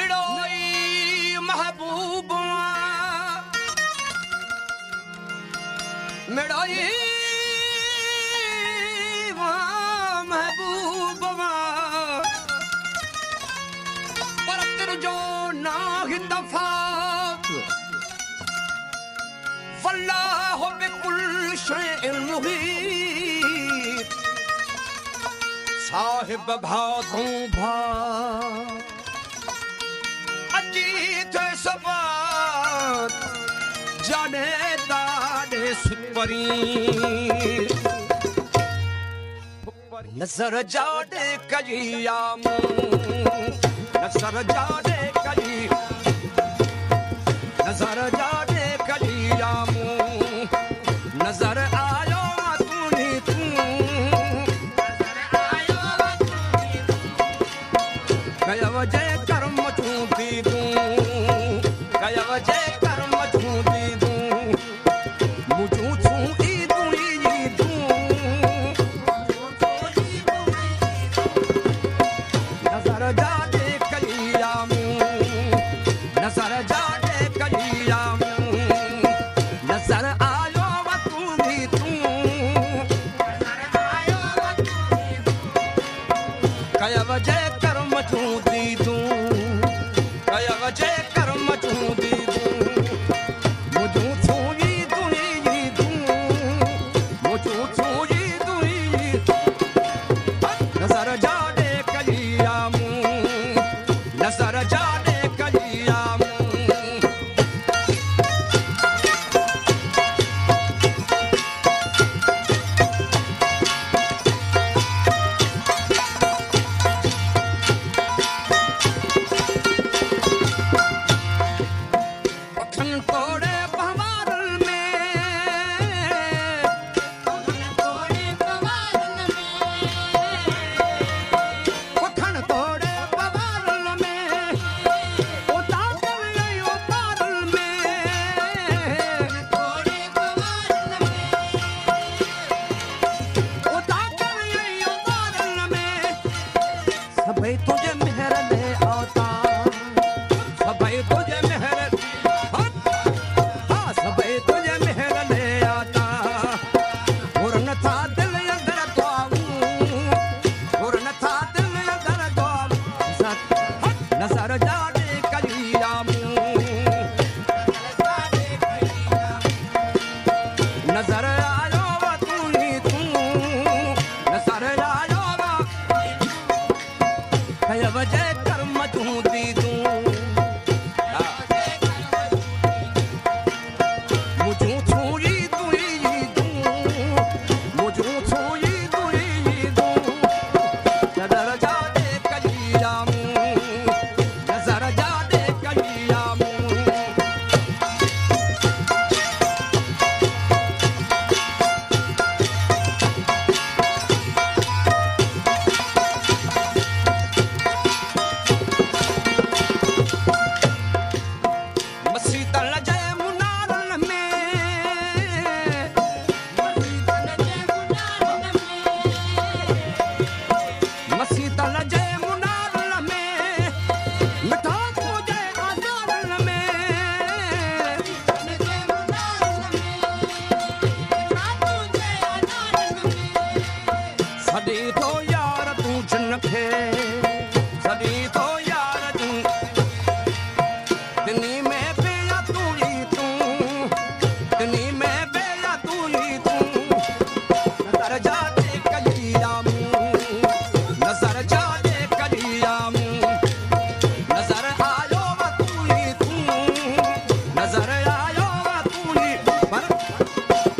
मिड़ोई महबूब मिड़ोई महबूब पर तेरे जो ना दफा वल्लाह बिकुल शैइन मुहीत साहिब भादों भा अजीत सबात जाने दाने सुपरी नजर जाने कजियाम नजर जाने कजी नजर जाने कजियाम नजर आयो तूनी तू नजर आयो तूनी तू गया वजह कर्म चूती तू गया वजह कर्म चूती तू मुझू छू ई तुई तू नजर जाने कलियाम नजर जाने कलियाम नजर आयो तूनी तू नजर आयो तूनी तू गया वजह कर्म चूती तू गया वजह कर्म चूती तू मुझू छू ई तुई तू मुझू छू ई तुई नजर जाने कलियाम नजर जाने कलियाम पखन तोड़े पवारल में पखन तोड़े पवारल में पखन तोड़े पवारल में उतारल में उतारल में तोड़े पवारल में उतारल में सभई तुझे मेहर दे आता सभई तुझे मेहर हाँ सभई तुझे मेहर दे आता और न था दिल अंदर दुआऊं और न था दिल अंदर दुआऊं नजर जाने कलियाम नजर आयो तूनी तू नजर आयो कया वजह कर्म चूती तू मुझू छूई तुई तू मुझू छूई तुई तू नजर जाने कलियाम नजर जाने कलियाम मसीत लजय मुनारन में मसीत लजय मुनारन में मिठा तुझे आजारन में सदी तो यार तू जनखे सदी तो यार तू दिनी में बेया तूली तू दिनी में बेया तूली तू नजर जाने कलियाम नजर जाने कलियाम नजर आयो तूली तू नजर आयो तूली पर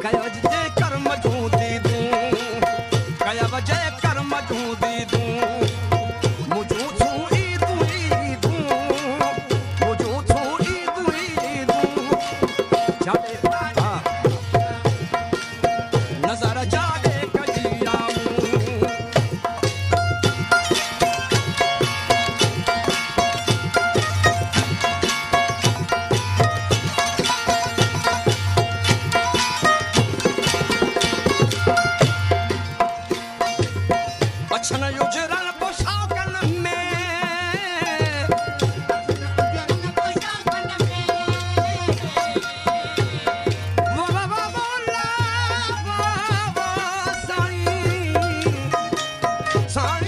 कया वजह कर्म चूती तू कया वजह कर्म चूती तू मुझू छू ई तुई तू मुझू छू ई तुई तू जाने हाँ नजर जाने कलियाम छन उजरल पोशाकन में वाह वाह वाह बोला वाह वाह साईं साईं